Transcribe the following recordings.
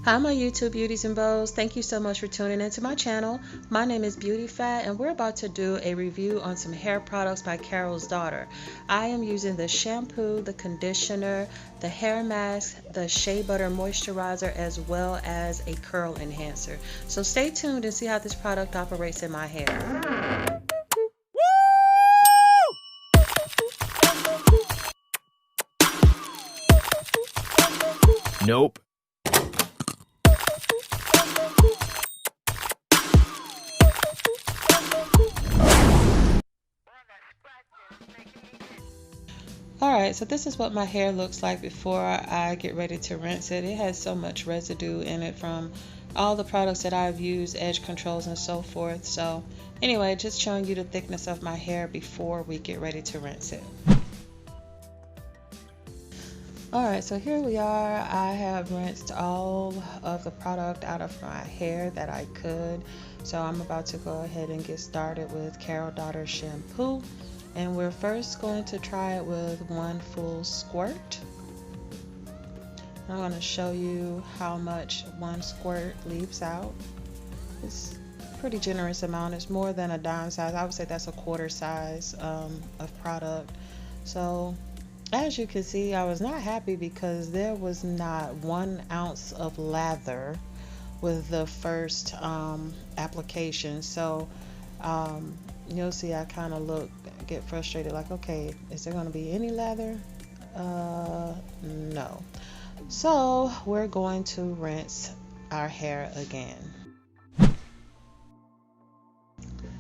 Hi my YouTube beauties and bows, thank you so much for tuning into my channel. My name is Beauty Fat and we're about to do a review on some hair products by Carol's daughter. I am using the shampoo, the conditioner, the hair mask, the Shea Butter moisturizer, as well as a curl enhancer. So stay tuned and see how this product operates in my hair. Nope. Alright, so this is what my hair looks like before I get ready to rinse it. It has so much residue in it from all the products that I've used, edge controls and so forth. So anyway, just showing you the thickness of my hair before we get ready to rinse it. Alright, so here we are. I have rinsed all of the product out of my hair that I could. So I'm about to go ahead and get started with Carol's daughter shampoo. And we're first going to try it with one full squirt. I'm going to show you how much one squirt leaves out. It's a pretty generous amount. It's more than a dime size. I would say that's a quarter size of product. So as you can see, I was not happy because there was not 1 ounce of lather with the first application. So you'll see I kind of get frustrated, like, okay, is there going to be any lather? No. So we're going to rinse our hair again.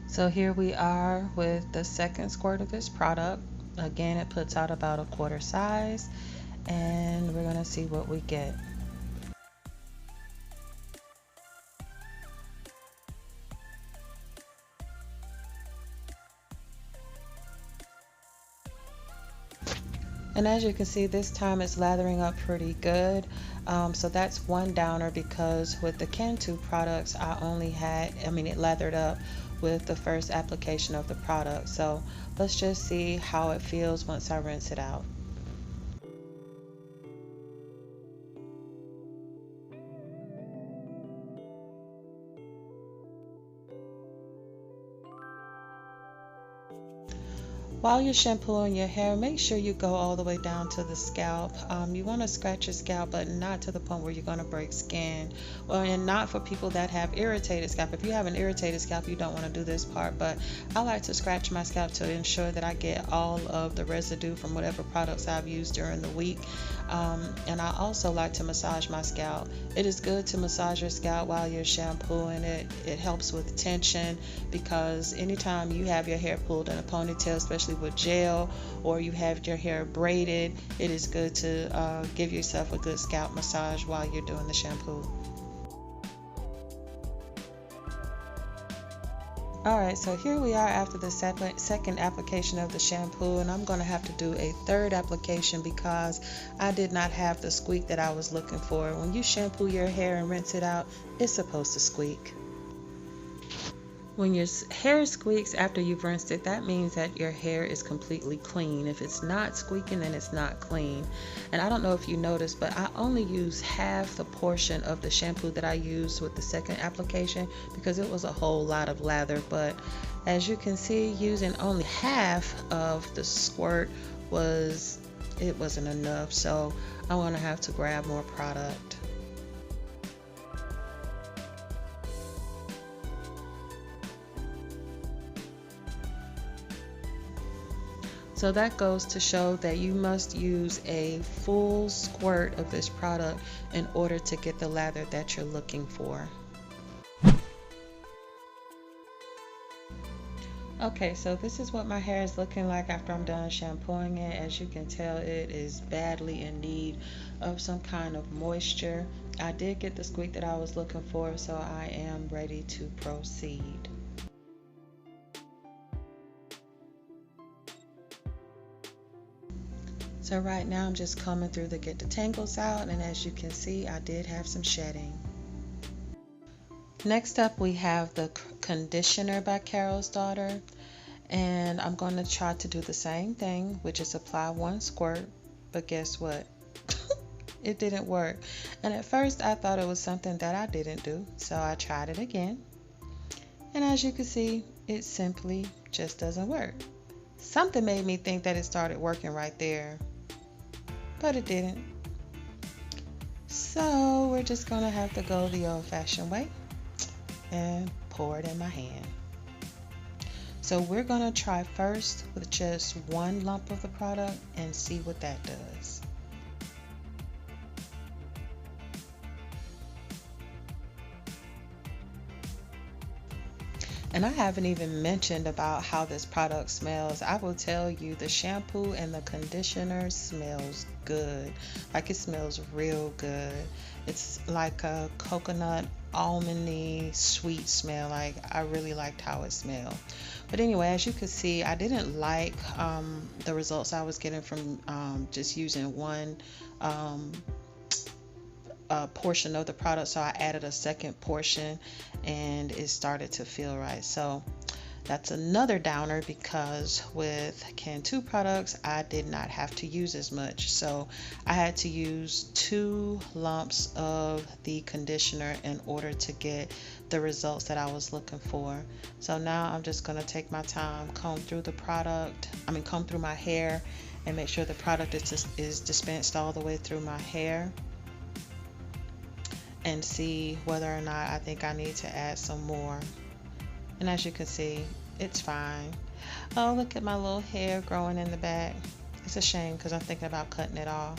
So here we are with the second squirt of this product. Again, it puts out about a quarter size, and we're going to see what we get. And as you can see, this time it's lathering up pretty good. So that's one downer, because with the Cantu products, it lathered up with the first application of the product. So let's just see how it feels once I rinse it out. While you're shampooing your hair, make sure you go all the way down to the scalp. You want to scratch your scalp, but not to the point where you're going to break skin. Well, and not for people that have irritated scalp. If you have an irritated scalp, you don't want to do this part, but I like to scratch my scalp to ensure that I get all of the residue from whatever products I've used during the week. And I also like to massage my scalp. It is good to massage your scalp while you're shampooing it. It helps with tension, because anytime you have your hair pulled in a ponytail, especially with gel, or you have your hair braided, it is good to give yourself a good scalp massage while you're doing the shampoo. Alright, so here we are after the second application of the shampoo, and I'm going to have to do a third application because I did not have the squeak that I was looking for. When you shampoo your hair and rinse it out, it's supposed to squeak. When your hair squeaks after you've rinsed it, that means that your hair is completely clean. If it's not squeaking, then it's not clean. And I don't know if you noticed, but I only used half the portion of the shampoo that I used with the second application because it was a whole lot of lather. But as you can see, using only half of the squirt wasn't enough. So I'm going to have to grab more product. So that goes to show that you must use a full squirt of this product in order to get the lather that you're looking for. Okay, so this is what my hair is looking like after I'm done shampooing it. As you can tell, it is badly in need of some kind of moisture. I did get the squeak that I was looking for, so I am ready to proceed. So right now I'm just combing through to get the tangles out, and as you can see, I did have some shedding. Next up we have the conditioner by Carol's daughter, and I'm going to try to do the same thing, which is apply one squirt, but guess what? It didn't work. And at first I thought it was something that I didn't do, so I tried it again. And as you can see, it simply just doesn't work. Something made me think that it started working right there, but it didn't. So we're just gonna have to go the old-fashioned way and pour it in my hand. So we're gonna try first with just one lump of the product and see what that does. And I haven't even mentioned about how this product smells. I will tell you, the shampoo and the conditioner smells good. Like, it smells real good. It's like a coconut almondy sweet smell. Like, I really liked how it smelled. But anyway, as you can see, I didn't like the results I was getting from just using one portion of the product, so I added a second portion and it started to feel right. So that's another downer, because with Cantu products I did not have to use as much, so I had to use 2 lumps of the conditioner in order to get the results that I was looking for. So now I'm just going to take my time, comb through my hair and make sure the product is dispensed all the way through my hair, and see whether or not I think I need to add some more. And as you can see, it's fine. Oh, look at my little hair growing in the back. It's a shame because I'm thinking about cutting it off.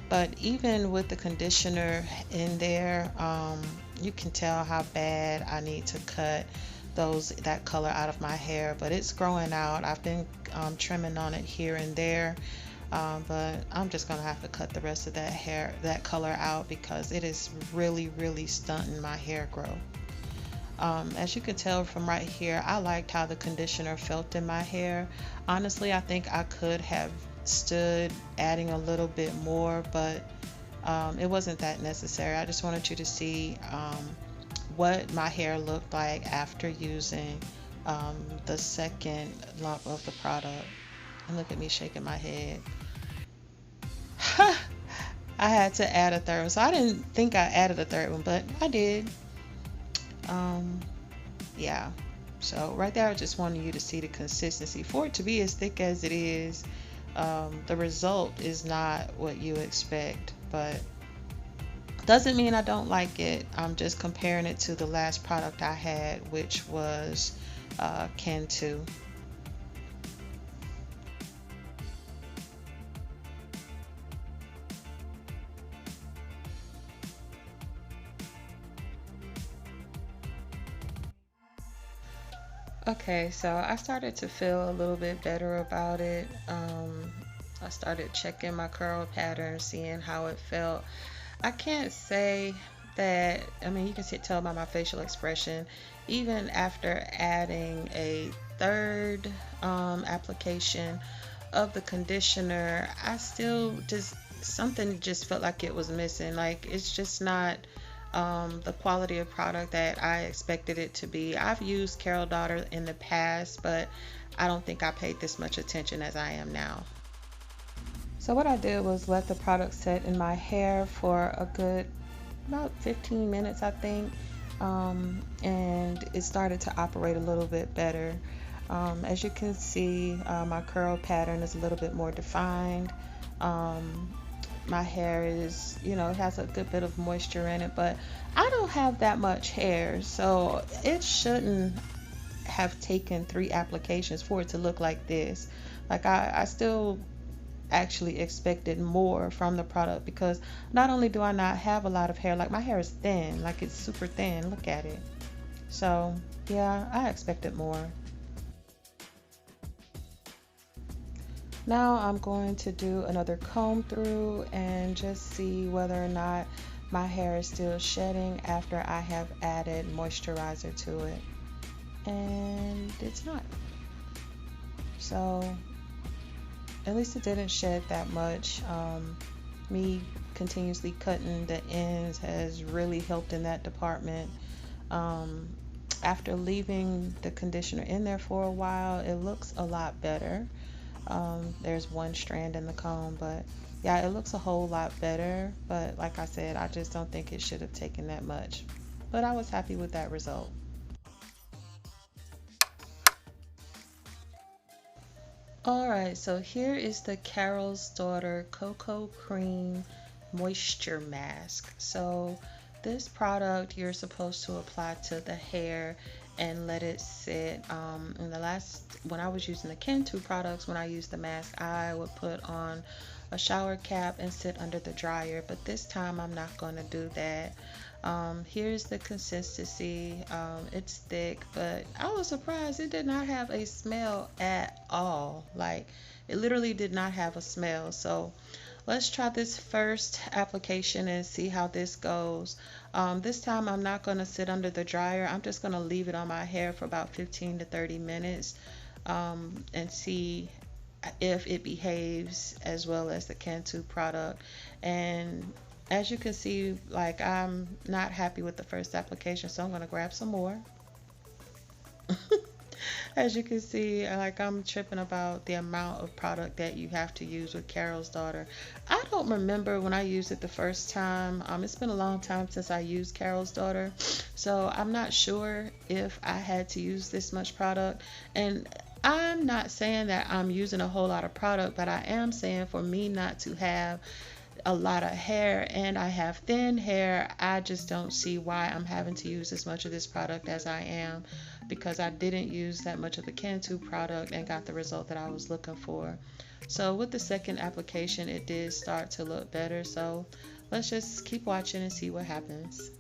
But even with the conditioner in there, you can tell how bad I need to cut that color out of my hair. But it's growing out. I've been trimming on it here and there. But I'm just gonna have to cut the rest of that color out, because it is really stunting my hair growth. As you can tell from right here, I liked how the conditioner felt in my hair. Honestly, I think I could have stood adding a little bit more, but it wasn't that necessary. I just wanted you to see what my hair looked like after using the second lump of the product. And look at me shaking my head. I had to add a third one, so I didn't think I added a third one, but I did. Yeah, so right there I just wanted you to see the consistency. For it to be as thick as it is, the result is not what you expect, but doesn't mean I don't like it. I'm just comparing it to the last product I had, which was Cantu. Okay, so I started to feel a little bit better about it. I started checking my curl pattern, seeing how it felt. I can't say that, I mean, you can tell by my facial expression, even after adding a third application of the conditioner, I still something just felt like it was missing. Like, it's just not the quality of product that I expected it to be. I've used Carol Daughter in the past, but I don't think I paid this much attention as I am now. So what I did was let the product set in my hair for a good about 15 minutes, I think, and it started to operate a little bit better. As you can see, my curl pattern is a little bit more defined. My hair is, it has a good bit of moisture in it, but I don't have that much hair, so it shouldn't have taken 3 applications for it to look like this. Like, I still actually expected more from the product, because not only do I not have a lot of hair, like, my hair is thin, like, it's super thin. Look at it. So yeah, I expected more. Now I'm going to do another comb through and just see whether or not my hair is still shedding after I have added moisturizer to it, and it's not. So at least it didn't shed that much. Me continuously cutting the ends has really helped in that department. After leaving the conditioner in there for a while, it looks a lot better. There's one strand in the comb, but Yeah, it looks a whole lot better, but like I said, I just don't think it should have taken that much. But I was happy with that result. Alright, so here is the Carol's Daughter Coco Cream Moisture Mask. So this product you're supposed to apply to the hair and let it sit. When I was using the Cantu products, when I used the mask, I would put on a shower cap and sit under the dryer, but this time I'm not going to do that. Here's the consistency. It's thick, but I was surprised it did not have a smell at all. Like, it literally did not have a smell. So let's try this first application and see how this goes. This time I'm not going to sit under the dryer. I'm just going to leave it on my hair for about 15 to 30 minutes and see if it behaves as well as the Cantu product. And as you can see, like, I'm not happy with the first application, so I'm going to grab some more. As you can see, like, I'm tripping about the amount of product that you have to use with Carol's Daughter. I don't remember when I used it the first time. It's been a long time since I used Carol's Daughter, so I'm not sure if I had to use this much product. And I'm not saying that I'm using a whole lot of product, but I am saying for me not to have a lot of hair, and I have thin hair, I just don't see why I'm having to use as much of this product as I am, because I didn't use that much of the Cantu product and got the result that I was looking for. So with the second application, it did start to look better, so let's just keep watching and see what happens.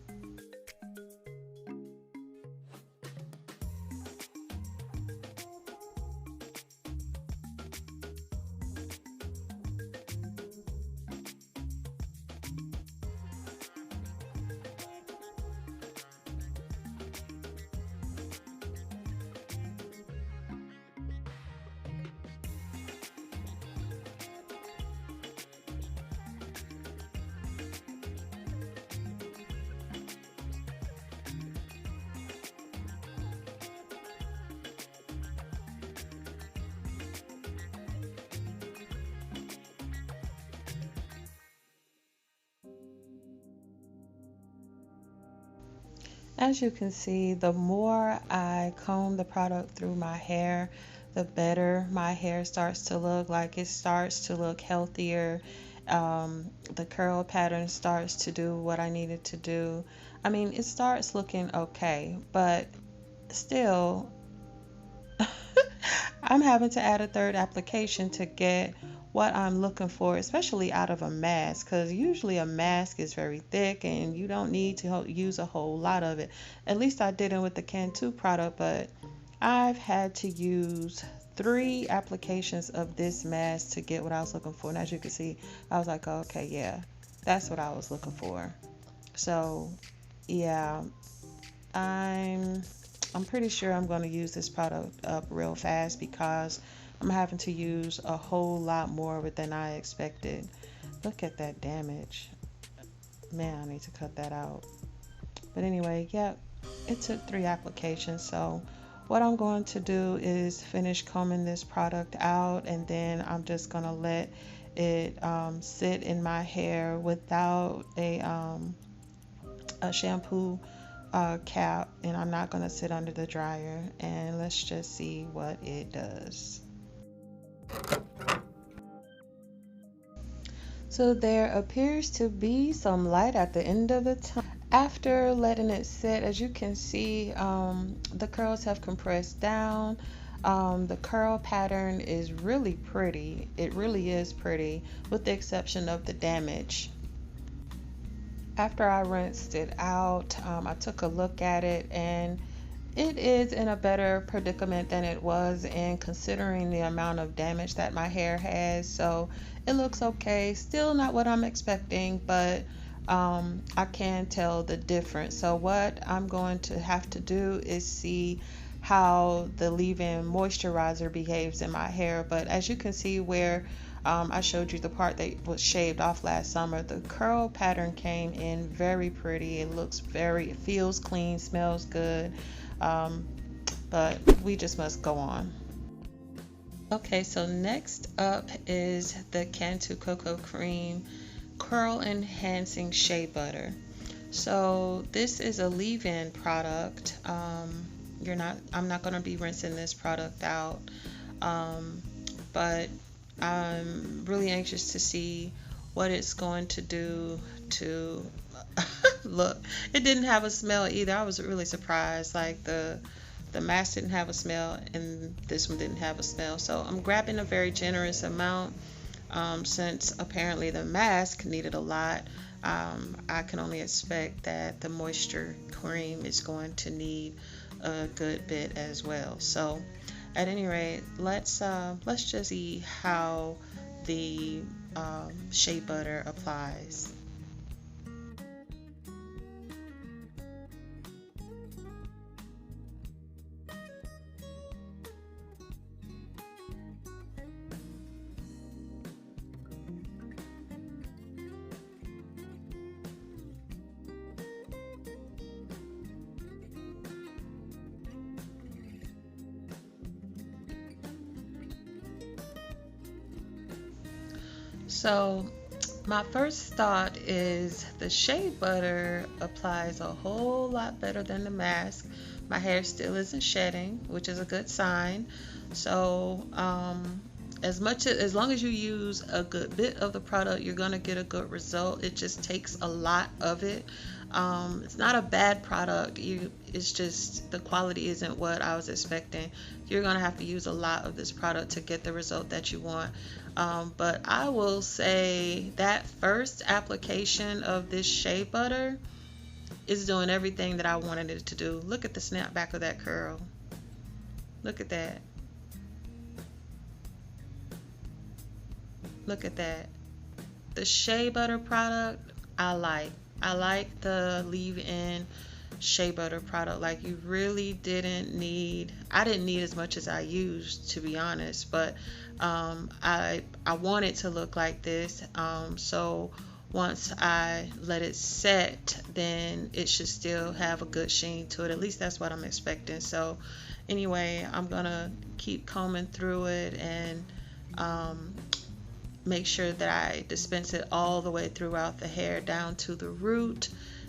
As you can see, the more I comb the product through my hair, the better my hair starts to look. Like, it starts to look healthier. The curl pattern starts to do what I needed to do. I mean, it starts looking okay, but still, I'm having to add a third application to get what I'm looking for, especially out of a mask, because usually a mask is very thick and you don't need to use a whole lot of it. At least I didn't with the Cantu product, but I've had to use 3 applications of this mask to get what I was looking for. And as you can see, I was like, oh, okay, yeah, that's what I was looking for. So yeah, I'm pretty sure I'm going to use this product up real fast, because I'm having to use a whole lot more of it than I expected. Look at that damage. Man, I need to cut that out. But anyway, yeah, it took 3 applications. So what I'm going to do is finish combing this product out, and then I'm just going to let it sit in my hair without a shampoo cap, and I'm not going to sit under the dryer, and let's just see what it does. So there appears to be some light at the end of the tunnel. After letting it sit, as you can see, the curls have compressed down. The curl pattern is really pretty. It really is pretty, with the exception of the damage. After I rinsed it out, I took a look at it, and it is in a better predicament than it was, and considering the amount of damage that my hair has, so it looks okay. Still not what I'm expecting, but I can tell the difference. So what I'm going to have to do is see how the leave-in moisturizer behaves in my hair. But as you can see, where I showed you the part that was shaved off last summer, the curl pattern came in very pretty. It feels clean, smells good. But we just must go on. Okay, so next up is the Cantu Coco Cream Curl Enhancing Shea Butter. So this is a leave-in product. I'm not going to be rinsing this product out, um, but I'm really anxious to see what it's going to do to look. It didn't have a smell either. I was really surprised. Like the mask didn't have a smell and this one didn't have a smell. So I'm grabbing a very generous amount, since apparently the mask needed a lot. I can only expect that the moisture cream is going to need a good bit as well. So at any rate, let's just see how the shea butter applies. So my first thought is the shea butter applies a whole lot better than the mask. My hair still isn't shedding, which is a good sign. So as long as you use a good bit of the product, you're gonna get a good result. It just takes a lot of it. It's not a bad product. It's just the quality isn't what I was expecting. You're gonna have to use a lot of this product to get the result that you want. But I will say that first application of this shea butter is doing everything that I wanted it to do. Look at the snap back of that curl. Look at that. Look at that. The shea butter product, I like. I like the leave-in shea butter product. Like you really didn't need, I didn't need as much as I used, to be honest, but I want it to look like this. So once I let it set, then it should still have a good sheen to it. At least that's what I'm expecting. So anyway, I'm gonna keep combing through it and make sure that I dispense it all the way throughout the hair down to the root,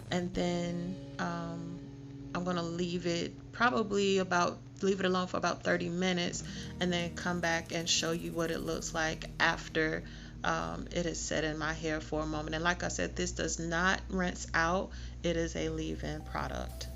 and then I'm gonna leave it alone for about 30 minutes and then come back and show you what it looks like after it is set in my hair for a moment. And like I said, this does not rinse out. It is a leave-in product.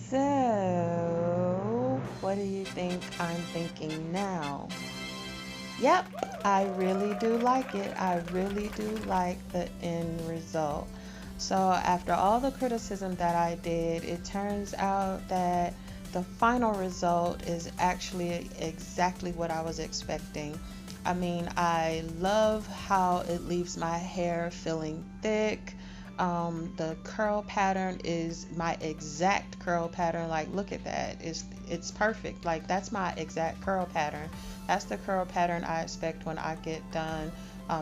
So, what do you think I'm thinking now? Yep, I really do like it. I really do like the end result. So, after all the criticism that I did, it turns out that the final result is actually exactly what I was expecting. I mean, I love how it leaves my hair feeling thick. The curl pattern is my exact curl pattern. Like, look at that. It's perfect. Like, that's my exact curl pattern. That's the curl pattern I expect when I get done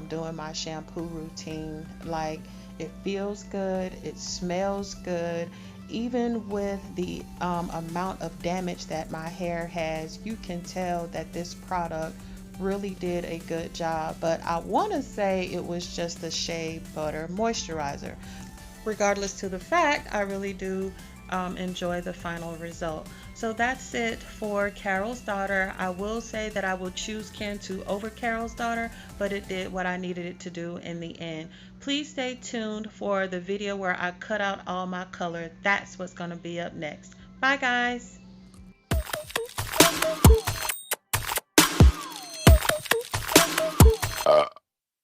doing my shampoo routine. Like, it feels good. It smells good. Even with the amount of damage that my hair has, you can tell that this product really did a good job. But I want to say it was just the Shea Butter moisturizer. Regardless to the fact, I really do enjoy the final result. So that's it for Carol's Daughter. I will say that I will choose Cantu over Carol's Daughter, but it did what I needed it to do in the end. Please stay tuned for the video where I cut out all my color. That's what's going to be up next. Bye guys.